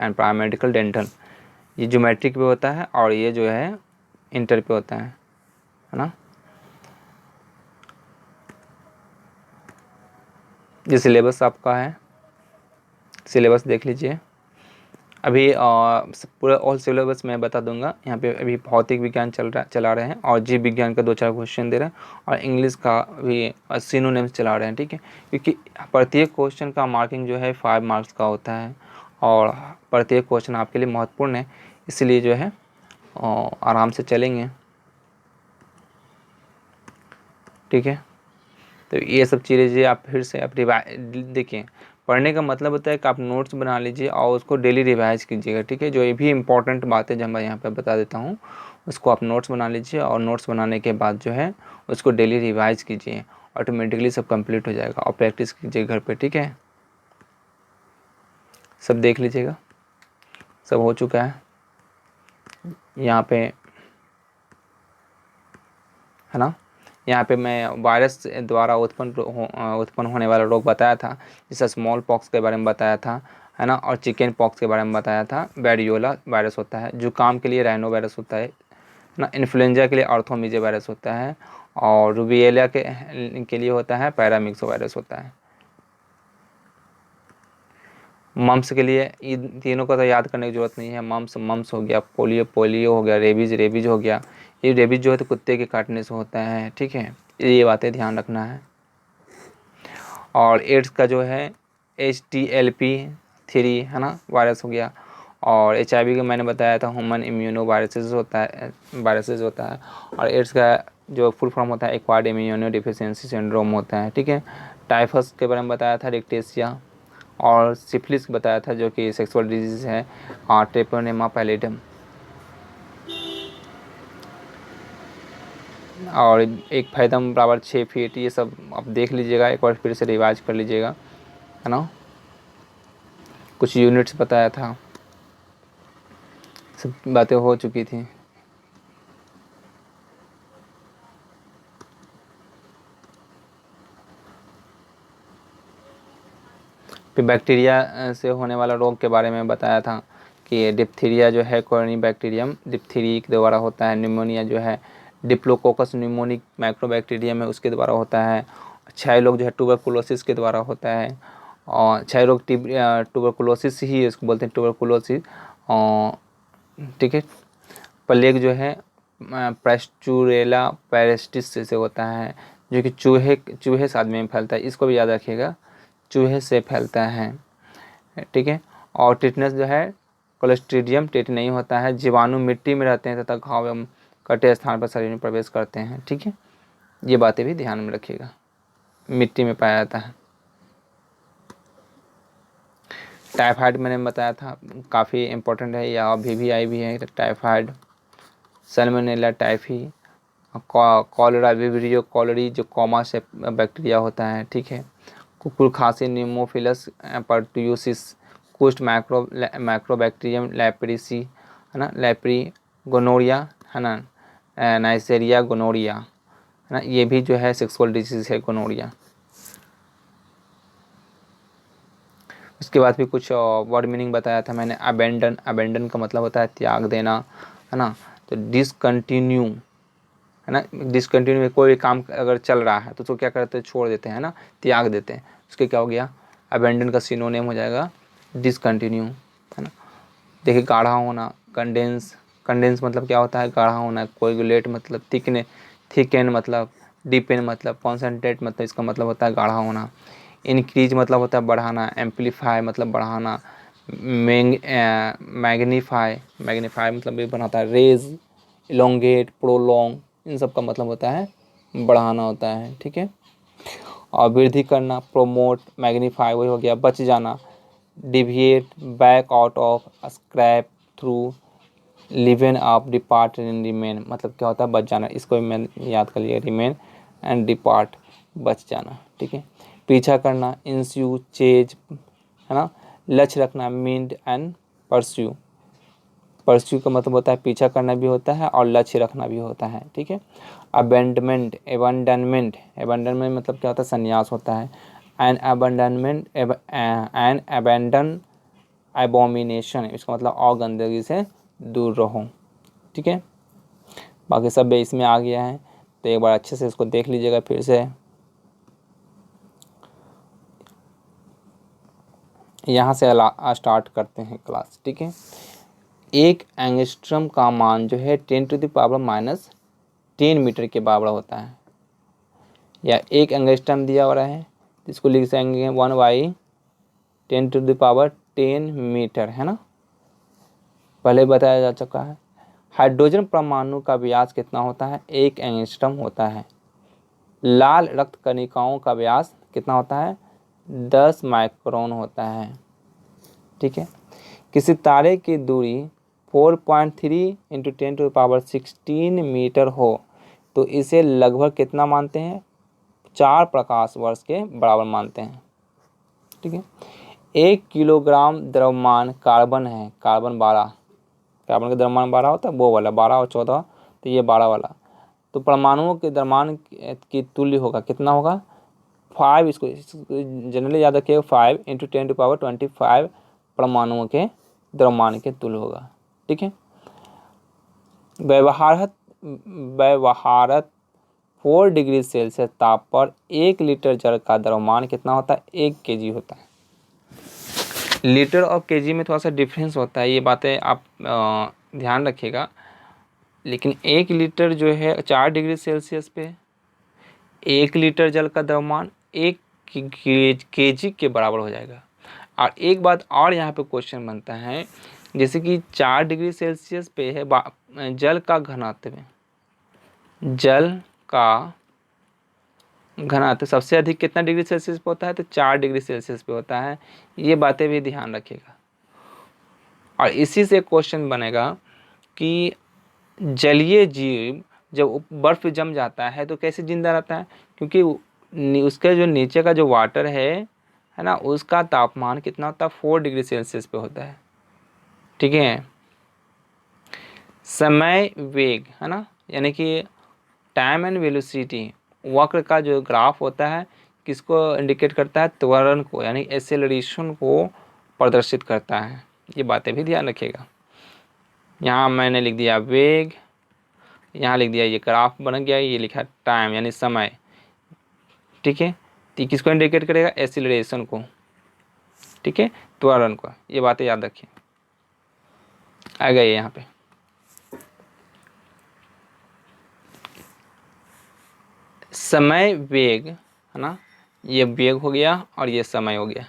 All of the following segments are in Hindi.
And paramedical dental. ये जो मैट्रिक पे होता है और ये जो है इंटर पे होता है ना। ये सिलेबस आपका है, सिलेबस देख लीजिए। अभी पूरा ऑल सिलेबस मैं बता दूंगा। यहाँ पे अभी भौतिक विज्ञान चला रहे हैं और जीव विज्ञान का 2-4 क्वेश्चन दे रहे हैं और इंग्लिश का भी सिनोनिम्स चला रहे हैं, ठीक है। क्योंकि प्रत्येक क्वेश्चन का मार्किंग जो है 5 मार्क्स का होता है और प्रत्येक क्वेश्चन आपके लिए महत्वपूर्ण है, इसलिए जो है आराम से चलेंगे, ठीक है। तो ये सब चीज़ें आप फिर से आप देखिए, पढ़ने का मतलब होता है कि आप नोट्स बना लीजिए और उसको डेली रिवाइज कीजिएगा, ठीक है। जो ये भी इंपॉर्टेंट बातें जो मैं यहाँ पे बता देता हूँ उसको आप नोट्स बना लीजिए और नोट्स बनाने के बाद जो है उसको डेली रिवाइज कीजिए, ऑटोमेटिकली सब कंप्लीट हो जाएगा। और प्रैक्टिस कीजिए घर पे, ठीक है। सब देख लीजिएगा, सब हो चुका है यहाँ पे, है ना। यहाँ पे मैं वायरस द्वारा उत्पन्न होने वाला रोग बताया था, जैसे स्मॉल पॉक्स के बारे में बताया था, है ना। और चिकन पॉक्स के बारे में बताया था, वेरियोला वायरस होता है। जुकाम के लिए राइनो वायरस होता है ना। इन्फ्लुएंजा के लिए आर्थोमीजे वायरस होता है और रूबिएला के लिए होता है पैरामिक्सो वायरस होता है। मम्स के लिए इन तीनों को तो याद करने की जरूरत नहीं है। मम्स हो गया, पोलियो हो गया, रेबीज हो गया। ये रेबीज जो है तो कुत्ते के काटने से होता है, ठीक है। ये बातें ध्यान रखना है। और एड्स का जो है HTLP3 है ना, वायरस हो गया। और HIV का मैंने बताया था ह्यूमन इम्यूनो वायरसेस होता है। और एड्स का जो फुल फॉर्म होता है एक्वायर्ड इम्यूनो डिफिशियंसी सिंड्रोम होता है, ठीक है। टाइफस के बारे में बताया था, रिक्टेशिया। और सिफिलिस बताया था जो कि सेक्सुअल डिजीज है, ट्रेपोनेमा पैलिडम। और एक फैदम बराबर 6 फीट, ये सब आप देख लीजिएगा, एक बार फिर से रिवाइज कर लीजिएगा, है ना। कुछ यूनिट्स बताया था, सब बातें हो चुकी थी। फिर बैक्टीरिया से होने वाला रोग के बारे में बताया था कि डिप्थीरिया जो है कोरोनी बैक्टीरियम डिप्थीरी के द्वारा होता है। निमोनिया जो है डिप्लोकोकस न्यूमोनिक माइक्रोबैक्टीरियम है, उसके द्वारा होता है। क्षय रोग जो है ट्यूबरकुलोसिस के द्वारा होता है। और क्षय रोग ट्यूबरकुलोसिस ही इसको बोलते हैं, ट्यूबरकुलोसिस, ठीक है। प्लेग जो है प्रेस्टुरेला पैरेस्टिस से होता है, जो कि चूहे से आदमी में फैलता है, इसको भी याद रखिएगा, चूहे से फैलता है, ठीक है। और टिटनेस जो है क्लोस्ट्रीडियम टेटनई होता है। जीवाणु मिट्टी में रहते हैं तथा घाव एवं कटे स्थान पर शरीर में प्रवेश करते हैं, ठीक है। ये बातें भी ध्यान में रखिएगा, मिट्टी में पाया जाता है। टाइफाइड मैंने बताया था, काफ़ी इंपॉर्टेंट है, या अभी भी आई भी है typhoid. Salmonella Typhi, cholera Vibrio cholerae जो कॉमा से बैक्टीरिया होता है, ठीक है। कुकुर खांसी नीमोफिलस पर्ट्यूसिस, कुष्ठ माइक्रोबैक्टीरियम लैप्रिसी, है ना, लैप्री गोनोरिया, है ना, नाइसेरिया गोनोरिया, है ना। ये भी जो है सेक्सुअल डिजीज है, गोनोरिया। उसके बाद भी कुछ वर्ड मीनिंग बताया था मैंने। अबेंडन का मतलब होता है त्याग देना, है ना। तो डिसकंटिन्यू, है ना, डिसकंटिन्यू में कोई काम अगर चल रहा है तो उसको क्या करते हैं, छोड़ देते हैं, है ना, त्याग देते हैं। उसके क्या हो गया, अबेंडन का सिनोनिम हो जाएगा डिसकंटिन्यू, है ना। देखिए गाढ़ा होना, कंडेंस मतलब क्या होता है, गाढ़ा होना। कोएगुलेट मतलब थिकन मतलब, डीपेन मतलब, कॉन्सेंट्रेट मतलब, इसका मतलब होता है गाढ़ा होना। इंक्रीज मतलब होता है बढ़ाना, एम्पलीफाई मतलब बढ़ाना, मैग्नीफाई मतलब भी बनाता है, रेज, इलोंगेट, प्रोलॉन्ग, इन सब का मतलब होता है बढ़ाना होता है, ठीक है। और वृद्धि करना, प्रोमोट, मैग्नीफाई, वही हो गया। बच जाना, deviate, back out of, scrap through, liven up, depart and remain, मतलब क्या होता है बच जाना। इसको भी मैं याद कर लिया, रिमेन एंड डिपार्ट, बच जाना, ठीक है। पीछा करना, इंस्यू, चेज, है ना। लक्ष्य रखना, मीन्ड एंड परस्यू, परस्यू का मतलब होता है पीछा करना भी होता है और लक्ष्य रखना भी होता है, ठीक है। अबेंडनमेंट मतलब क्या होता है, संन्यास होता है। एन अबेंडन एबोमिनेशन, इसका मतलब और गंदगी से दूर रहो। ठीक है, बाकी सब बेस में आ गया है, तो एक बार अच्छे से इसको देख लीजिएगा फिर से। यहाँ से स्टार्ट करते हैं क्लास। ठीक है, एक एंगस्ट्रम का मान जो है 10⁻⁻10 मीटर के बराबर होता है, या एक एंगस्ट्रम दिया हुआ है, इसको लिख देंगे 1/10⁻10 मीटर, है ना, पहले बताया जा चुका है। हाइड्रोजन परमाणु का व्यास कितना होता है? 1 एंगस्ट्रम होता है। लाल रक्त कणिकाओं का व्यास कितना होता है? 10 माइक्रोन होता है। ठीक है, किसी तारे की दूरी 4.3 × 10⁻16 मीटर हो तो इसे लगभग कितना मानते हैं? 4 प्रकाश वर्ष के बराबर मानते हैं। ठीक है, 1 किलोग्राम द्रव्यमान कार्बन है, कार्बन 12, कार्बन का द्रव्यमान 12 होता है, वो वाला 12 और 14, तो ये 12 वाला, तो परमाणुओं के द्रव्यमान की तुल्य होगा, कितना होगा? 5, इसको जनरली याद रखिएगा, 5 × 10⁻25 परमाणुओं के द्रव्यमान के तुल्य होगा। ठीक है, व्यवहारत 4 डिग्री सेल्सियस ताप पर 1 लीटर जल का द्रव्यमान कितना होता है? 1 kg होता है। लीटर और केजी में थोड़ा सा डिफरेंस होता है, ये बातें आप ध्यान रखिएगा। लेकिन 1 लीटर जो है 4 डिग्री सेल्सियस पे 1 लीटर जल का द्रव्यमान 1 kg के बराबर हो जाएगा। और एक बात और यहाँ पे क्वेश्चन बनता है, जैसे कि 4 डिग्री सेल्सियस पे है जल का घनत्व, जल का घनत्व सबसे अधिक कितना डिग्री सेल्सियस पे होता है? तो 4 डिग्री सेल्सियस पे होता है। ये बातें भी ध्यान रखिएगा। और इसी से क्वेश्चन बनेगा कि जलीय जीव जब बर्फ जम जाता है तो कैसे जिंदा रहता है? क्योंकि उसके जो नीचे का जो वाटर है ना, उसका तापमान कितना होता है? 4 डिग्री सेल्सियस पे होता है। ठीक है, समय वेग, है ना, यानी कि टाइम एंड वेलोसिटी वक्र का जो ग्राफ होता है किसको इंडिकेट करता है? त्वरण को, यानी एक्सेलरेशन को प्रदर्शित करता है। ये बातें भी ध्यान रखिएगा। यहाँ मैंने लिख दिया वेग, यहाँ लिख दिया, ये ग्राफ बन गया, ये लिखा टाइम यानी समय। ठीक है, तो किसको इंडिकेट करेगा? एक्सेलरेशन को। ठीक है, त्वरण को। ये बातें याद रखिए। आ गए यहाँ पे समय वेग, है ना, ये वेग हो गया और ये समय हो गया,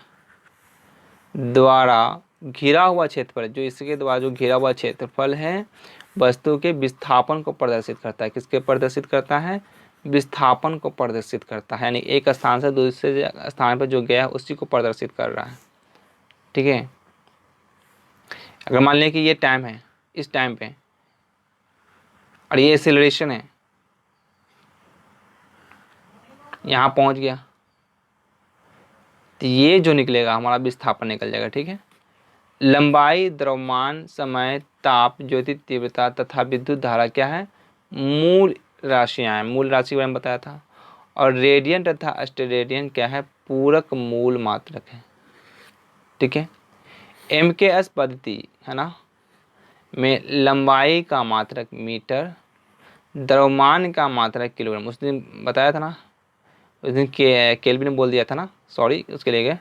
द्वारा घिरा हुआ क्षेत्रफल, जो इसके द्वारा जो घिरा हुआ क्षेत्रफल है वस्तु के विस्थापन को प्रदर्शित करता है। किसके प्रदर्शित करता है? विस्थापन को प्रदर्शित करता है, यानी एक स्थान से दूसरे स्थान पर जो गया उसी को प्रदर्शित कर रहा है। ठीक है, अगर मान लें कि ये टाइम है, इस टाइम पे, और ये एक्सेलरेशन है, यहाँ पहुँच गया, तो ये जो निकलेगा हमारा विस्थापन निकल जाएगा। ठीक है, लंबाई, द्रव्यमान, समय, ताप, ज्योति तीव्रता तथा विद्युत धारा क्या है? मूल राशियाँ हैं। मूल राशि के बारे में बताया था। और रेडियन तथा स्टेरेडियन क्या है? पूरक मूल मात्रक है। ठीक है, MKS पद्धति, है ना, में लंबाई का मात्रक मीटर, द्रव्यमान का मात्रक किलोग्राम, उस दिन बताया था ना, उस दिन केल्विन बोल दिया था ना, सॉरी उसके लिए गए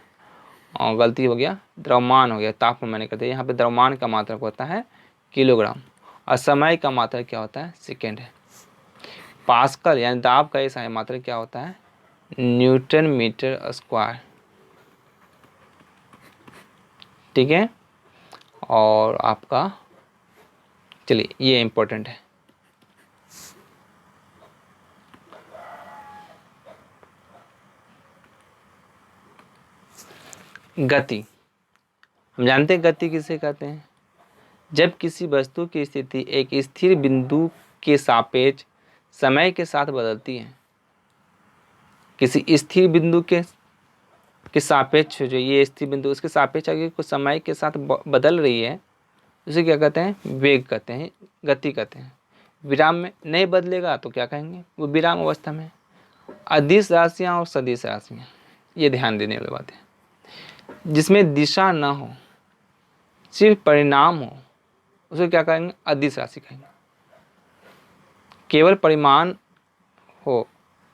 और गलती हो गया, द्रव्यमान हो गया, ताप मैंने कर दिया। यहाँ पे द्रव्यमान का मात्रक होता है किलोग्राम और समय का मात्रक क्या होता है? सेकेंड है। पास्कल यानी दाब का ये मात्रक क्या होता है? Newton metre square. ठीक है, और आपका चलिए ये इम्पोर्टेंट है। गति, हम जानते हैं गति किसे कहते हैं? जब किसी वस्तु की स्थिति एक स्थिर बिंदु के सापेक्ष समय के साथ बदलती है, किसी स्थिर बिंदु के सापेक्ष, जो ये स्थिर बिंदु उसके सापेक्ष अगर कुछ समय के साथ बदल रही है, उसे क्या कहते हैं? वेग कहते हैं, गति कहते हैं। विराम में नहीं बदलेगा तो क्या कहेंगे? वो विराम अवस्था में। अदिश राशियाँ और सदिश राशियाँ, ये ध्यान देने वाली बात है। जिसमें दिशा न हो, सिर्फ परिणाम हो उसको क्या कहेंगे, अदिश राशि कहेंगे। केवल परिमाण हो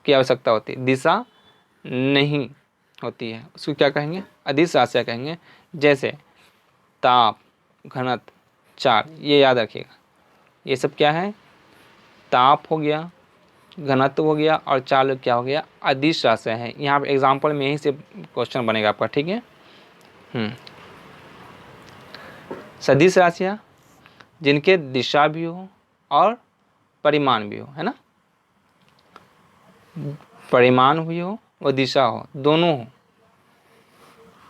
की आवश्यकता होती है, दिशा नहीं होती है, उसको क्या कहेंगे, अदिश राशियाँ कहेंगे। जैसे ताप, घनत्व, चाल, ये याद रखिएगा। ये सब क्या है, ताप हो गया, घनत्व हो गया और चाल क्या हो गया, अदिश राशियाँ है। यहाँ पे एग्जाम्पल में यहीं से क्वेश्चन बनेगा आपका, ठीक है। सदिश राशियाँ जिनके दिशा भी हो और परिमाण भी हो, है ना, परिमाण भी हो और दिशा हो, दोनों हो,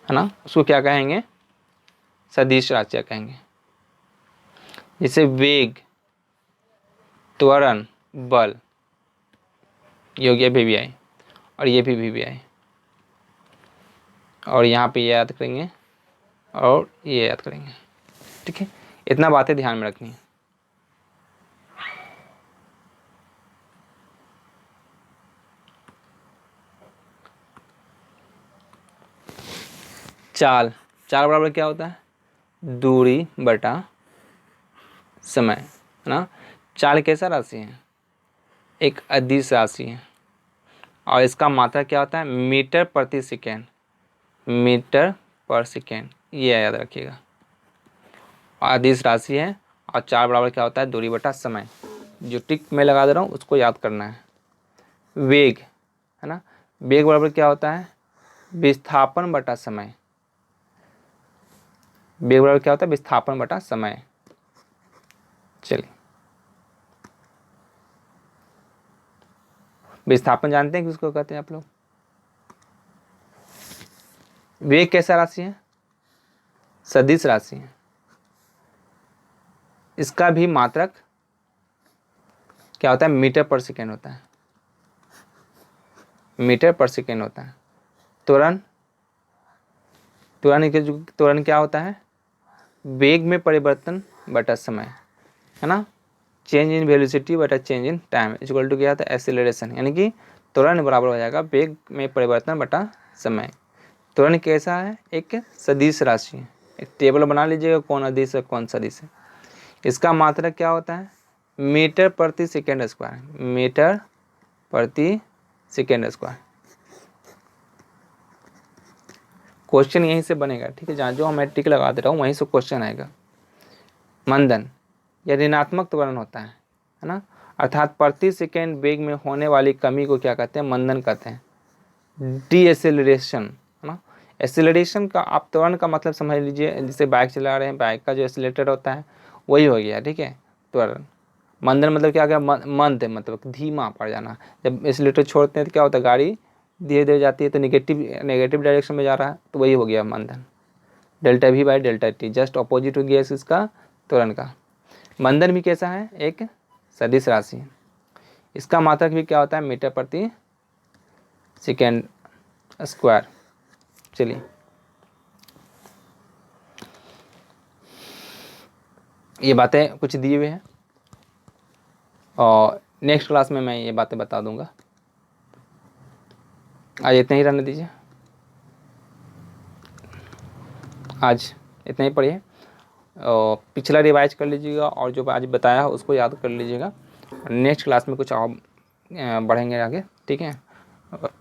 है ना, उसको क्या कहेंगे, सदिश राशियाँ कहेंगे। जैसे वेग, त्वरण, बल, ये हो गया वीवीआई और ये भी वीवीआई, और यहाँ पे ये याद करेंगे और ये याद करेंगे, ठीक है। इतना बातें ध्यान में रखनी है। चाल, चाल बराबर क्या होता है, दूरी बटा समय, है ना। चाल कैसा राशि है, एक अदिश राशि है और इसका मात्रा क्या होता है, मीटर प्रति सेकेंड, मीटर पर सेकेंड, ये याद रखिएगा। अदिश राशि है और चाल बराबर क्या होता है, दूरी बटा समय। जो टिक मैं लगा दे रहा हूँ उसको याद करना है। वेग, है ना, वेग बराबर क्या होता है, विस्थापन बटा समय। वेग बराबर क्या होता है, विस्थापन बटा समय। चलिए, विस्थापन जानते हैं किसको कहते हैं आप लोग। वेग कैसा राशि है, सदिश राशि है। इसका भी मात्रक क्या होता है, मीटर पर सेकेंड होता है, मीटर पर सेकेंड होता है। त्वरण, त्वरण क्या होता है, वेग में परिवर्तन बटा समय, है ना। चेंज इन वेलोसिटी बटा change in time equal to क्या होता है, एक्सेलरेशन, यानी कि त्वरण बराबर हो जाएगा वेग में परिवर्तन बटा समय। त्वरण कैसा है, एक सदिश राशि है। एक टेबल बना लीजिएगा कौन अदिश है कौन सदिश है। इसका मात्रक क्या होता है, मीटर प्रति सेकेंड स्क्वायर, मीटर प्रति सेकेंड स्क्वायर। क्वेश्चन यहीं से बनेगा, ठीक है। जहाँ जो मैं टिक लगा दे रहा हूँ वहीं से क्वेश्चन आएगा। मंदन, यह ऋणात्मक त्वरण होता है ना, अर्थात प्रति सेकेंड वेग में होने वाली कमी को क्या कहते हैं, मंदन कहते हैं। डी एसेलरेशन, है ना। एसेलरेशन का आप त्वरण का मतलब समझ लीजिए, जैसे बाइक चला रहे हैं, बाइक का जो एसेलेटर होता है वही हो गया, ठीक है, त्वरण। मंदन मतलब क्या गया, मंद मतलब धीमा पड़ जाना। जब एसेलेटर छोड़ते हैं तो क्या होता है, गाड़ी धीरे धीरे जाती है तो नेगेटिव डायरेक्शन में जा रहा है, तो वही हो गया मंदन। Delta V by delta T just opposite हो गया इसका त्वरण का। मंदन भी कैसा है, एक सदिश राशि है। इसका मात्रक भी क्या होता है, मीटर प्रति सेकेंड स्क्वायर। चलिए, ये बातें कुछ दिए हुए हैं और नेक्स्ट क्लास में मैं ये बातें बता दूंगा। आज इतना ही रहने दीजिए, आज इतना ही पढ़िए और पिछला रिवाइज कर लीजिएगा और जो आज बताया है उसको याद कर लीजिएगा। नेक्स्ट क्लास में कुछ और बढ़ेंगे आगे, ठीक है।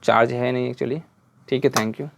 चार्ज है नहीं एक्चुअली, ठीक है, थैंक यू।